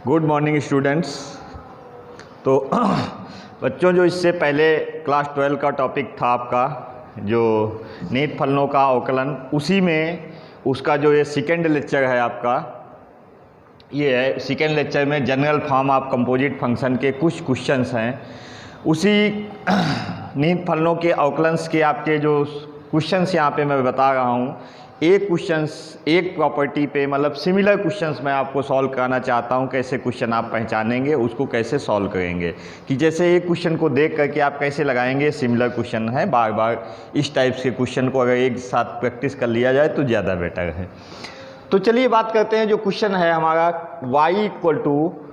Good morning students. तो बच्चों, जो इससे पहले क्लास 12 का टॉपिक था आपका जो नीट फलनों का अवकलन, उसी में उसका जो ये सेकेंड लेक्चर है आपका, ये है सेकेंड लेक्चर में general form of composite function के कुछ क्वेश्चंस हैं। उसी नीट फलनों के अवकलंस के आपके जो क्वेश्चंस यहाँ पे मैं बता रहा हूँ, एक क्वेश्चंस एक प्रॉपर्टी पे, मतलब सिमिलर क्वेश्चंस मैं आपको सॉल्व कराना चाहता हूँ। कैसे क्वेश्चन आप पहचानेंगे, उसको कैसे सॉल्व करेंगे, कि जैसे एक क्वेश्चन को देख करके आप कैसे लगाएंगे। सिमिलर क्वेश्चन है, बार बार इस टाइप के क्वेश्चन को अगर एक साथ प्रैक्टिस कर लिया जाए तो ज़्यादा बेटर है। तो चलिए बात करते हैं। जो क्वेश्चन है हमारा y =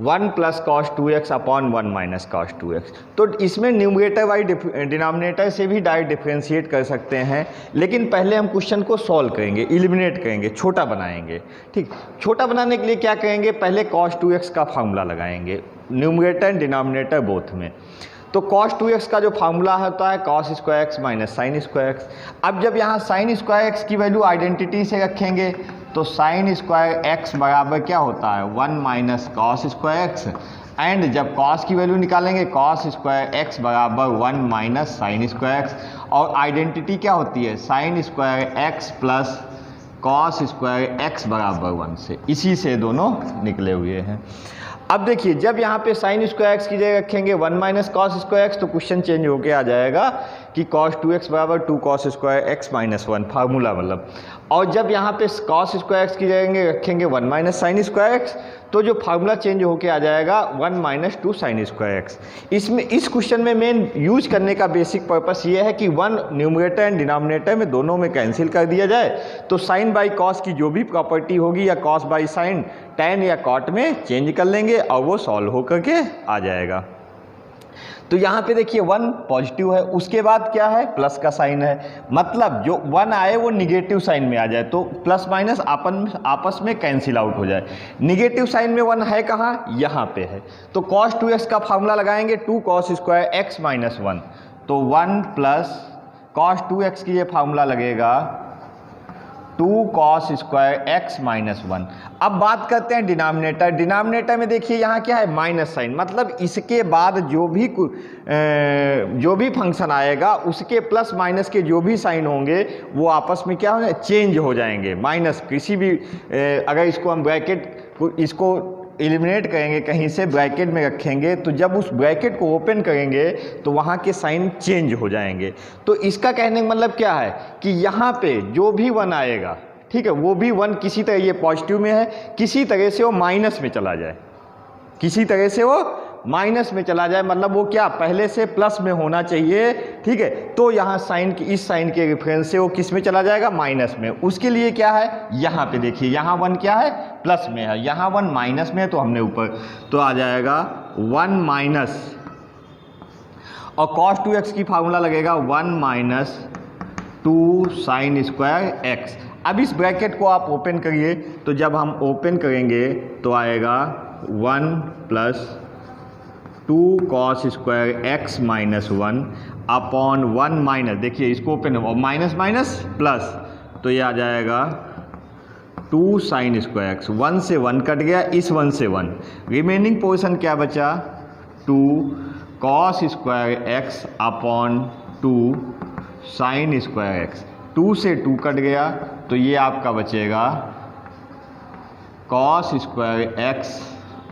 1 + cos 2x upon 1 - cos 2x। तो इसमें न्यूमरेटर बाई डिनोमिनेटर से भी डायरेक्ट डिफ्रेंशिएट कर सकते हैं, लेकिन पहले हम क्वेश्चन को सॉल्व करेंगे, एलिमिनेट करेंगे, छोटा बनाएंगे। ठीक, छोटा बनाने के लिए क्या करेंगे, पहले cos 2x का फार्मूला लगाएंगे न्यूमरेटर एंड डिनोमिनेटर बोथ में। तो cos 2x का जो फार्मूला होता है cos square x minus sign square x. अब जब यहाँ साइन स्क्वायर एक्स की वैल्यू आइडेंटिटी से रखेंगे तो साइन स्क्वायर एक्स बराबर क्या होता है 1 - cos स्क्वायर एक्स, एंड जब cos की वैल्यू निकालेंगे cos स्क्वायर एक्स बराबर 1 - साइन स्क्वायर एक्स, और आइडेंटिटी क्या होती है sign square x plus cos square x बराबर 1 से, इसी से दोनों निकले हुए हैं। अब देखिए, जब यहाँ पे साइन स्क्वायर एक्स की जगह रखेंगे 1 - cos स्क्वायर एक्स, तो क्वेश्चन चेंज होके आ जाएगा कि cos 2x बराबर 2 cos square x minus 1, formula मतलब। और जब यहाँ पे cos स्क्वायर एक्स की जगह रखेंगे 1 - साइन स्क्वायर एक्स, तो जो फार्मूला चेंज होके आ जाएगा 1 - 2 साइन स्क्वायर एक्स। इसमें इस क्वेश्चन में मेन यूज करने का बेसिक पर्पस ये है कि 1 न्यूमरेटर एंड डिनोमिनेटर में दोनों में कैंसिल कर दिया जाए, तो साइन बाई कॉस की जो भी प्रॉपर्टी होगी या कॉस बाई साइन टैन या कॉट में चेंज कर लेंगे और वो सॉल्व होकर के आ जाएगा। तो यहाँ पे देखिए 1 पॉजिटिव है, उसके बाद क्या है प्लस का साइन है, मतलब जो 1 आए वो निगेटिव साइन में आ जाए, तो प्लस माइनस आपस में कैंसिल आउट हो जाए। निगेटिव साइन में 1 है कहाँ, यहाँ पे है। तो cos 2x का फार्मूला लगाएंगे 2 cos स्क्वायर एक्स माइनस 1, तो 1 प्लस cos 2x की ये फार्मूला लगेगा 2 cos स्क्वायर एक्स माइनस 1। अब बात करते हैं डिनोमिनेटर। डिनोमिनेटर में देखिए यहाँ क्या है माइनस साइन, मतलब इसके बाद जो भी फंक्शन आएगा उसके प्लस माइनस के जो भी साइन होंगे वो आपस में क्या हो चेंज हो जाएंगे। माइनस किसी भी अगर इसको हम ब्रैकेट इसको एलिमिनेट करेंगे, कहीं से ब्रैकेट में रखेंगे, तो जब उस ब्रैकेट को ओपन करेंगे तो वहाँ के साइन चेंज हो जाएंगे। तो इसका कहने का मतलब क्या है कि यहाँ पे जो भी 1 आएगा, ठीक है, वो भी 1 किसी तरह, ये पॉजिटिव में है, किसी तरह से वो माइनस में चला जाए, किसी तरह से वो माइनस में चला जाए, मतलब वो क्या पहले से प्लस में होना चाहिए। ठीक है, तो यहाँ साइन की इस साइन के रेफरेंस से वो किस में चला जाएगा माइनस में। उसके लिए क्या है, यहाँ पे देखिए यहाँ 1 क्या है प्लस में है, यहाँ 1 माइनस में है, तो हमने ऊपर तो आ जाएगा 1 माइनस, और cos 2x की फार्मूला लगेगा 1 - 2 साइन स्क्वायर एक्स। अब इस ब्रैकेट को आप ओपन करिए, तो जब हम ओपन करेंगे तो आएगा 1 plus 2 cos square x minus 1 upon 1 minus, देखिए इसको ओपन और माइनस माइनस प्लस, तो ये आ जाएगा 2 साइन स्क्वायर एक्स। 1 से 1 कट गया, इस 1 से 1, रिमेनिंग पोर्शन क्या बचा 2 cos square x upon 2 sign square x. 2 से 2 कट गया, तो ये आपका बचेगा cos square x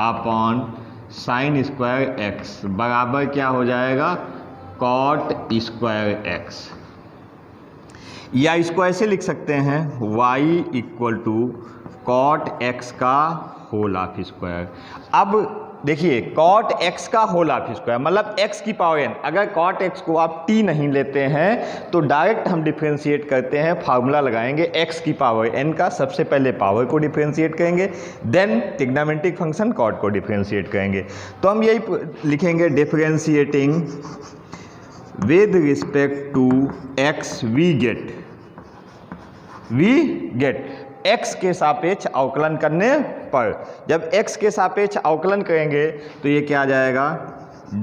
upon sine square x बराबर क्या हो जाएगा cot स्क्वायर एक्स, या इसको ऐसे लिख सकते हैं y = cot x का होल ऑफ स्क्वायर। अब देखिए cot x का होल ऑफ स्क्वायर मतलब x की पावर n। अगर cot x को आप t नहीं लेते हैं तो डायरेक्ट हम डिफ्रेंशिएट करते हैं, फार्मूला लगाएंगे x की पावर n का, सबसे पहले पावर को डिफ्रेंशिएट करेंगे, देन ट्रिग्नोमेट्रिक फंक्शन cot को डिफ्रेंशिएट करेंगे। तो हम यही लिखेंगे differentiating with respect to x we get x के सापेक्ष अवकलन करने पर, जब x के सापेक्ष अवकलन करेंगे तो ये क्या आ जाएगा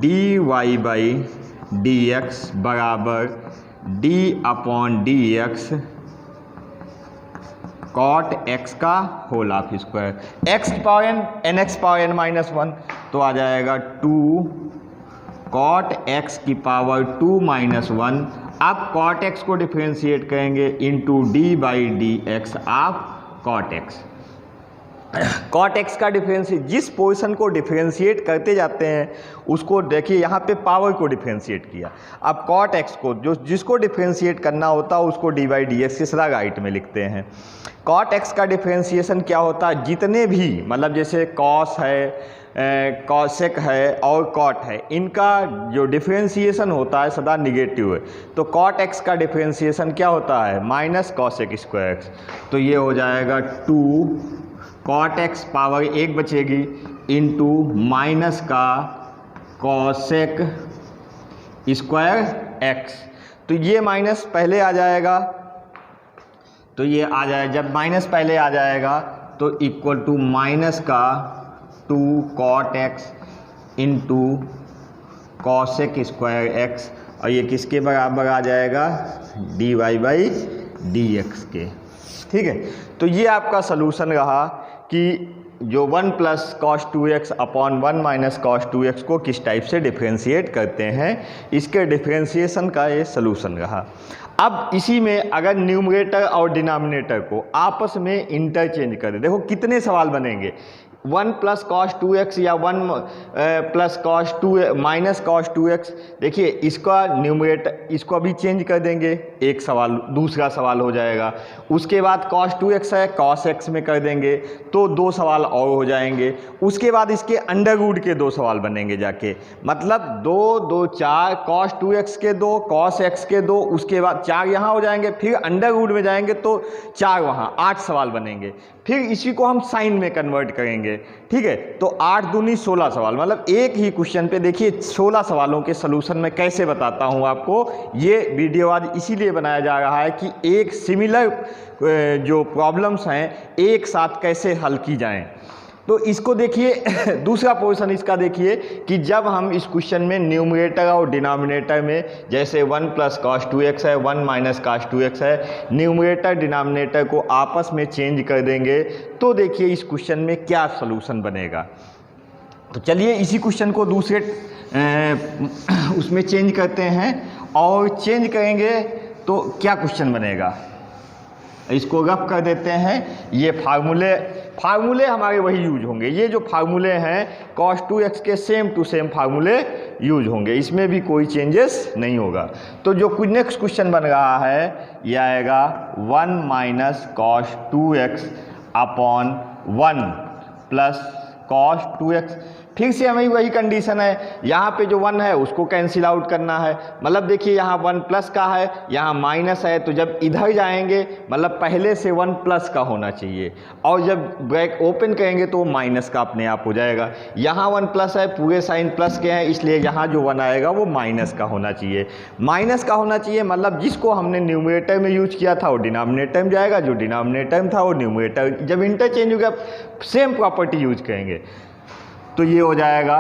dy/dx बराबर d/dx कॉट एक्स का होल हाफ स्क्वायर, एक्स की power n, n x power n minus 1, तो आ जाएगा 2 कॉट एक्स की पावर 2 माइनस 1। अब कॉट एक्स को डिफ्रेंशिएट करेंगे into d by d x of cot x. Cot x का डिफरेंशिएट, जिस पोर्शन को डिफरेंशिएट करते जाते हैं उसको देखिए, यहाँ पे पावर को डिफरेंशिएट किया। अब कॉट एक्स को जिसको डिफरेंशिएट करना होता है उसको डी बाई डी एक्स के सदा राइट में लिखते हैं। कॉट एक्स का डिफरेंशिएशन क्या होता है, जितने भी मतलब जैसे कॉस है, कॉसेक है और कॉट है, इनका जो डिफरेंशिएशन होता है सदा निगेटिव है। तो कॉट एक्स का डिफरेंशिएशन क्या होता है, माइनस कॉसेक स्क्वायर एक्स। तो ये हो जाएगा 2 कॉट एक्स पावर 1 बचेगी इंटू माइनस का कॉसेक स्क्वायर एक्स। तो ये माइनस पहले आ जाएगा, तो ये आ जाए, जब माइनस पहले आ जाएगा तो इक्वल टू माइनस का 2 cot x into cosec square x, और ये किसके बराबर आ जाएगा, d y by d x के। ठीक है, तो ये आपका सलूशन रहा कि जो 1 plus cos 2x upon 1 minus cos 2x को किस टाइप से डिफ्रेंशिएट करते हैं, इसके डिफ्रेंशिएशन का ये सलूशन रहा। अब इसी में अगर न्यूमरेटर और डिनोमिनेटर को आपस में इंटरचेंज कर दे, देखो कितने सवाल बनेंगे। 1 प्लस कॉस 2x या 1 plus cos 2 minus cos 2x, देखिए इसका न्यूमरेटर इसको भी चेंज कर देंगे, एक सवाल दूसरा सवाल हो जाएगा। उसके बाद कॉस 2x है कॉस x में कर देंगे तो 2 सवाल और हो जाएंगे। उसके बाद इसके अंडर रूट के 2 सवाल बनेंगे जाके, मतलब 2 2 4 कॉस 2x के 2 कॉस x के 2, उसके बाद 4 यहाँ हो जाएंगे, फिर अंडर रूट में जाएंगे तो 4 वहाँ, 8 सवाल बनेंगे। फिर इसी को हम साइन में कन्वर्ट करेंगे। ठीक है, तो 8 दूनी 16 सवाल, मतलब एक ही क्वेश्चन पे देखिए 16 सवालों के सलूशन मैं कैसे बताता हूँ आपको। ये वीडियो आज इसीलिए बनाया जा रहा है कि एक सिमिलर जो प्रॉब्लम्स हैं एक साथ कैसे हल की जाएं। तो इसको देखिए दूसरा पोर्शन इसका देखिए कि जब हम इस क्वेश्चन में न्यूमरेटर और डिनोमिनेटर में, जैसे 1 प्लस कॉस 2x है 1 माइनस कॉस 2x है, न्यूमरेटर डिनोमिनेटर को आपस में चेंज कर देंगे तो देखिए इस क्वेश्चन में क्या सलूशन बनेगा। तो चलिए इसी क्वेश्चन को दूसरे उसमें चेंज करते हैं और चेंज करेंगे तो क्या क्वेश्चन बनेगा, इसको रफ कर देते हैं। ये फार्मूले हमारे वही यूज होंगे, ये जो फार्मूले हैं cos 2x के सेम टू सेम फार्मूले यूज होंगे, इसमें भी कोई चेंजेस नहीं होगा। तो जो नेक्स्ट क्वेश्चन बन रहा है ये आएगा 1 minus cos 2x upon 1 plus cos 2x। फिर से हमें वही कंडीशन है, यहाँ पे जो 1 है उसको कैंसिल आउट करना है, मतलब देखिए यहाँ 1 प्लस का है यहाँ माइनस है, तो जब इधर जाएंगे मतलब पहले से 1 प्लस का होना चाहिए, और जब ब्रैकेट ओपन करेंगे तो माइनस का अपने आप हो जाएगा। यहाँ 1 प्लस है, पूरे साइन प्लस के हैं, इसलिए यहाँ जो 1 आएगा वो माइनस का होना चाहिए। माइनस का होना चाहिए मतलब जिसको हमने न्यूमरेटर में यूज किया था वो डिनोमिनेटर में जाएगा, जो डिनोमिनेटर में था वो न्यूमरेटर, जब इंटरचेंज हो गया सेम प्रॉपर्टी यूज करेंगे। तो ये हो जाएगा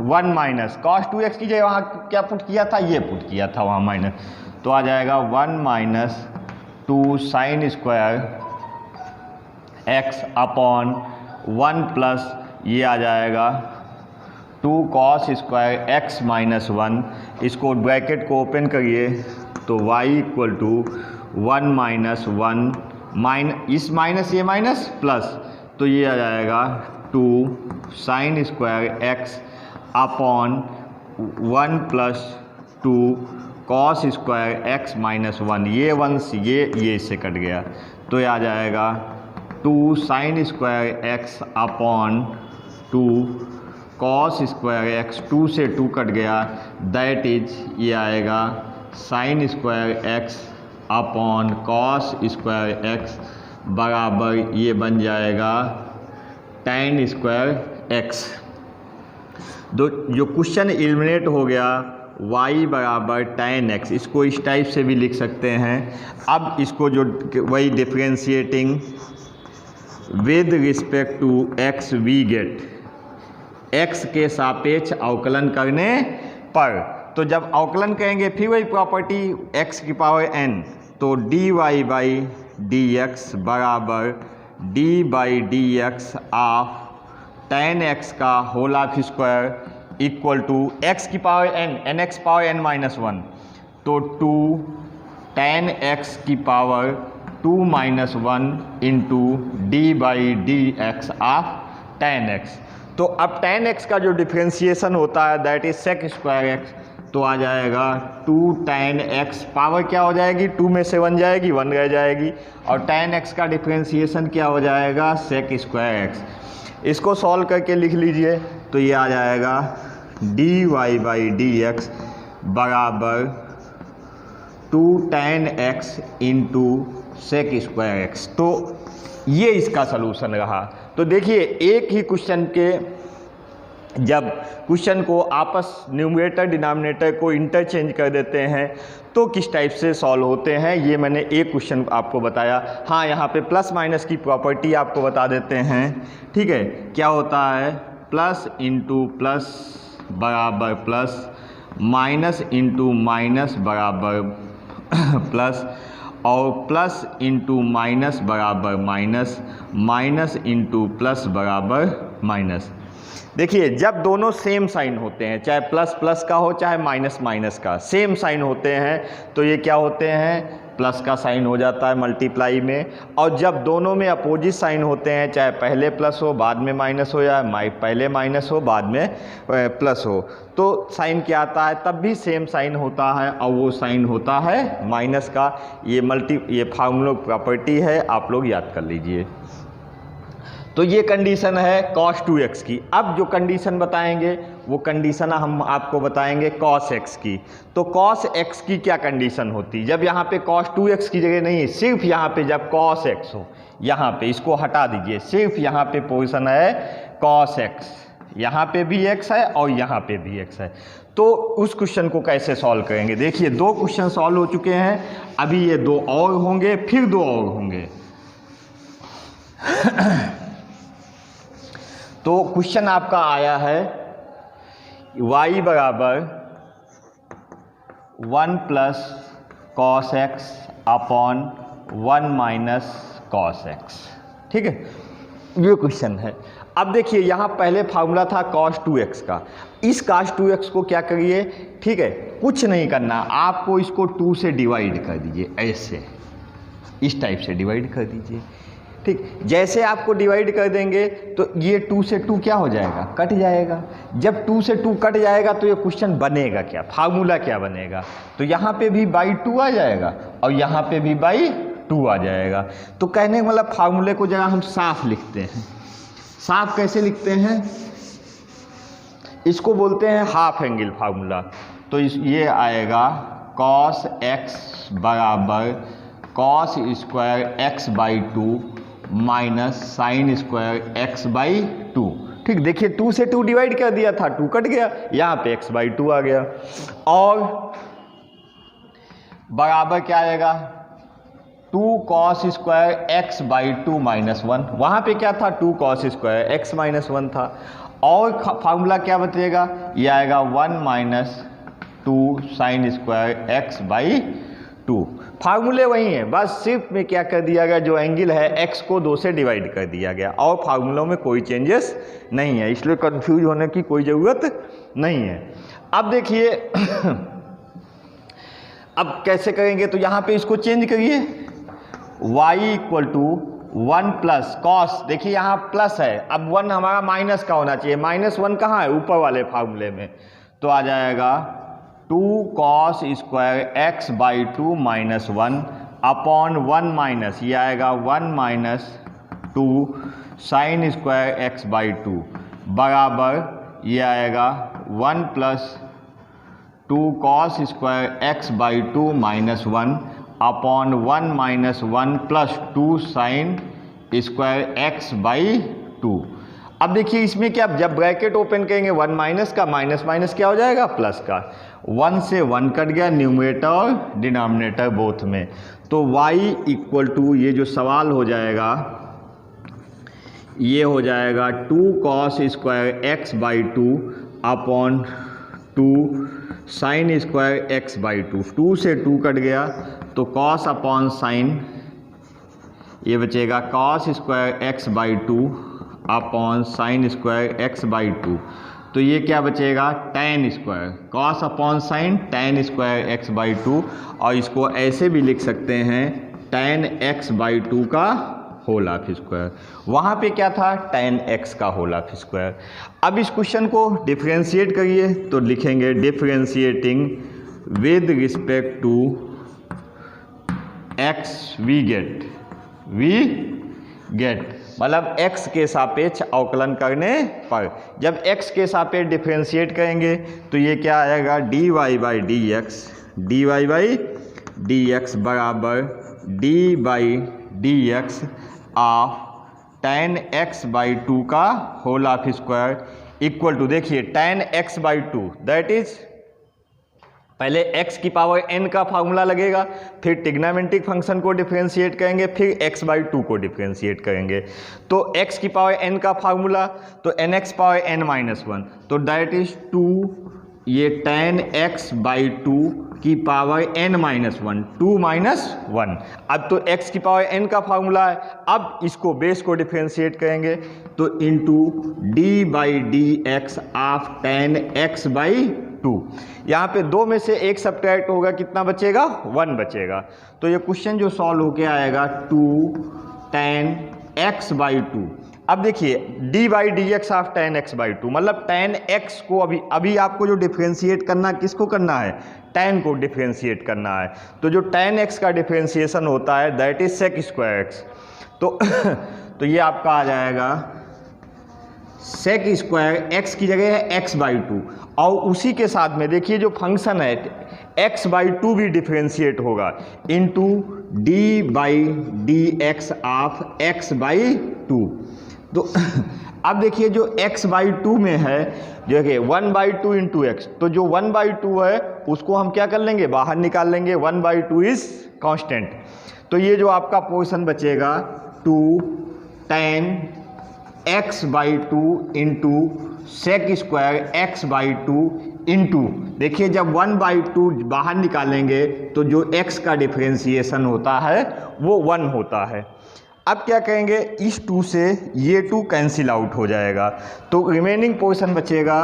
1 माइनस कॉस 2x की जगह वहाँ क्या पुट किया था, ये पुट किया था वहाँ माइनस, तो आ जाएगा 1 minus 2 sine square x upon 1 plus ये आ जाएगा 2 कॉस स्क्वायर x माइनस 1। इसको ब्रैकेट को ओपन करिए तो y इक्वल टू 1 माइनस 1 इस माइनस ये माइनस प्लस, तो ये आ जाएगा 2 sine square x upon 1 plus 2 cos square x minus 1, ये 1 से ये इससे कट गया, तो ये आ जाएगा 2 sine square x upon 2 cos square x, 2 से 2 कट गया, दैट इज ये आएगा sine square x upon cos square x बराबर ये बन जाएगा tan स्क्वायर x। जो क्वेश्चन एलिमिनेट हो गया y बराबर tan x, इसको इस टाइप से भी लिख सकते हैं। अब इसको जो वही differentiating with respect to x we get, x के सापेक्ष अवकलन करने पर, तो जब अवकलन करेंगे फिर वही प्रॉपर्टी x की पावर n, तो dy बाई डी एक्स बराबर d by d x of tan x का whole of square equal to x की power n, n x power n minus one, तो 2 tan x की power 2 minus one into d by d x of tan x। तो अब tan x का जो differentiation होता है that is sec square x, तो आ जाएगा 2 tan x, पावर क्या हो जाएगी 2 में से 1 जाएगी, 1 रह जाएगी, और tan x का डिफ्रेंसिएशन क्या हो जाएगा sec स्क्वायर x। इसको सॉल्व करके लिख लीजिए तो ये आ जाएगा d y by d x बराबर 2 tan x into sec square x। तो ये इसका सलूशन रहा। तो देखिए एक ही क्वेश्चन के जब क्वेश्चन को आपस न्यूमरेटर डिनोमिनेटर को इंटरचेंज कर देते हैं तो किस टाइप से सॉल्व होते हैं, ये मैंने एक क्वेश्चन आपको बताया। हाँ, यहाँ पे प्लस माइनस की प्रॉपर्टी आपको बता देते हैं। ठीक है, क्या होता है, प्लस इंटू प्लस बराबर प्लस, माइनस इंटू माइनस बराबर प्लस, और प्लस इंटू माइनस बराबर माइनस, माइनस इंटू प्लस बराबर माइनस। देखिए जब दोनों सेम साइन होते हैं, चाहे प्लस प्लस का हो चाहे माइनस माइनस का, सेम साइन होते हैं तो ये क्या होते हैं, प्लस का साइन हो जाता है मल्टीप्लाई में। और जब दोनों में अपोजिट साइन होते हैं, चाहे पहले प्लस हो बाद में माइनस हो या पहले माइनस हो बाद में प्लस हो, तो साइन क्या आता है, तब भी सेम साइन होता है और वो साइन होता है माइनस का। ये फार्मूला प्रॉपर्टी है, आप लोग याद कर लीजिए। तो ये कंडीशन है cos 2x की। अब जो कंडीशन बताएंगे वो कंडीशन हम आपको बताएंगे cos x की। तो cos x की क्या कंडीशन होती, जब यहाँ पे cos 2x की जगह नहीं, सिर्फ यहाँ पे जब cos x हो, यहाँ पे इसको हटा दीजिए, सिर्फ यहाँ पे पोजीशन है cos x, यहाँ पे भी x है और यहाँ पे भी x है। तो उस क्वेश्चन को कैसे सॉल्व करेंगे, देखिए 2 क्वेश्चन सॉल्व हो चुके हैं, अभी ये 2 और होंगे, फिर 2 और होंगे। तो क्वेश्चन आपका आया है y बराबर 1 plus cos x upon 1 minus cos x. ठीक है, ये क्वेश्चन है। अब देखिए यहाँ पहले फार्मूला था cos 2x का, इस cos 2x को क्या करिए, ठीक है, कुछ नहीं करना, आपको इसको 2 से डिवाइड कर दीजिए, ऐसे इस टाइप से डिवाइड कर दीजिए। ठीक, जैसे आपको डिवाइड कर देंगे तो ये 2 से 2 क्या हो जाएगा, कट जाएगा। जब 2 से 2 कट जाएगा तो ये क्वेश्चन बनेगा क्या, फार्मूला क्या बनेगा, तो यहाँ पे भी बाई 2 आ जाएगा और यहाँ पे भी बाई 2 आ जाएगा। तो कहने का मतलब फार्मूले को जरा हम साफ लिखते हैं। साफ कैसे लिखते हैं, इसको बोलते हैं हाफ एंगल फार्मूला। तो ये आएगा cos x बराबर cos square x by 2 minus sine square x by 2। ठीक, देखिए 2 से 2 डिवाइड कर दिया था, 2 कट गया, यहाँ पे x बाई 2 आ गया, और बराबर क्या आएगा 2 cos square x by 2 minus 1। वहाँ पे क्या था 2 cos स्क्वायर x माइनस 1 था, और फार्मूला क्या बचेगा, ये आएगा 1 minus 2 sine square x by 2। फार्मूले वही हैं, बस सिर्फ में क्या कर दिया गया, जो एंगल है x को 2 से डिवाइड कर दिया गया, और फार्मूलों में कोई चेंजेस नहीं है, इसलिए कंफ्यूज होने की कोई ज़रूरत नहीं है। अब देखिए अब कैसे करेंगे, तो यहाँ पे इसको चेंज करिए, y equal to 1 plus cos, देखिए यहाँ प्लस है, अब 1 हमारा माइनस का होना चाहिए, माइनस 1 कहाँ है, ऊपर वाले फार्मूले में, तो आ जाएगा 2 cos square x by 2 minus 1 upon 1 minus, ये आएगा 1 minus 2 sine square x by 2 बराबर ये आएगा 1 plus 2 cos square x by 2 minus 1 upon 1 minus 1 plus 2 sine square x by 2। अब देखिए इसमें क्या, जब ब्रैकेट ओपन करेंगे 1 माइनस का माइनस माइनस क्या हो जाएगा, प्लस का, 1 से 1 कट गया न्यूमरेटर और डिनोमिनेटर बोथ में, तो y इक्वल टू ये जो सवाल हो जाएगा ये हो जाएगा 2 cos square x by 2 upon 2 sine square x by 2। 2 से 2 कट गया तो cos अपॉन साइन ये बचेगा cos square x by two upon sine square x by two. तो ये क्या बचेगा, tan square cos upon sine tan square x by two, और इसको ऐसे भी लिख सकते हैं tan x बाई टू का होल हाफ स्क्वायर। वहाँ पे क्या था, tan x का होल हाफ स्क्वायर। अब इस क्वेश्चन को डिफरेंशिएट करिए तो लिखेंगे differentiating with respect to x we get मतलब x के सापेक्ष अवकलन करने पर, जब x के सापेक्ष डिफरेंशिएट करेंगे तो ये क्या आएगा, dy बाई डी एक्स बराबर d by d x of tan x by two का whole half square equal to, देखिए tan x by two that is, पहले x की पावर n का फार्मूला लगेगा, फिर ट्रिग्नोमेट्रिक फंक्शन को डिफरेंशिएट करेंगे, फिर x बाई टू को डिफरेंशिएट करेंगे। तो x की पावर n का फार्मूला तो nx power n minus one, तो दैट इज 2, ये tan x बाई टू की power n minus one, 2 minus one. अब तो x की पावर n का फार्मूला है, अब इसको बेस को डिफरेंशिएट करेंगे तो into d by d x of tan x by to. यहाँ पे दो में से एक सब्ट्रैक्ट होगा, कितना बचेगा, 1 बचेगा। तो ये क्वेश्चन जो सॉल्व होके आएगा 2 tan x बाई टू। अब देखिए d by d x of tan x by to, मतलब tan x को अभी आपको जो डिफरेंशिएट करना, किसको करना है, tan को डिफरेंशिएट करना है। तो जो tan x का डिफरेंशिएशन होता है that is sec square x। तो ये आपका आ जाएगा sec स्क्वायर x की जगह है x बाई टू, और उसी के साथ में देखिए जो फंक्शन है x बाई टू भी डिफरेंशिएट होगा into d by d x of x by two. तो अब देखिए जो x बाई टू में है जो है 1 बाई टू इंटू एक्स, तो जो 1 बाई टू है उसको हम क्या कर लेंगे, बाहर निकाल लेंगे, 1 बाई टू इज कांस्टेंट। तो ये जो आपका पोर्शन बचेगा 2 tan x by two into sec square x by two into, देखिए जब 1 बाई टू बाहर निकालेंगे तो जो x का डिफरेंशिएशन होता है वो 1 होता है। अब क्या करेंगे, इस 2 से ये 2 कैंसिल आउट हो जाएगा, तो रिमेनिंग पोर्शन बचेगा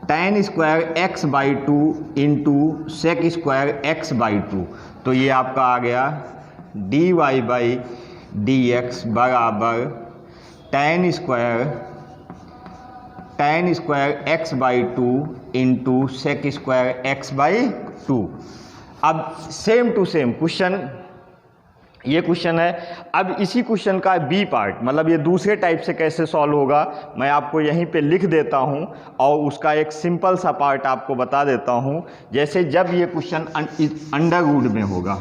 tan square x by two into sec square x by two. तो ये आपका आ गया dy बाई डी एक्स बराबर tan square x by two into sec square x by two. अब सेम टू सेम क्वेश्चन, ये question है। अब इसी क्वेश्चन का बी पार्ट, मतलब ये दूसरे टाइप से कैसे सॉल्व होगा मैं आपको यहीं पे लिख देता हूँ, और उसका एक सिंपल सा पार्ट आपको बता देता हूँ। जैसे जब ये क्वेश्चन अंडर रूट में होगा,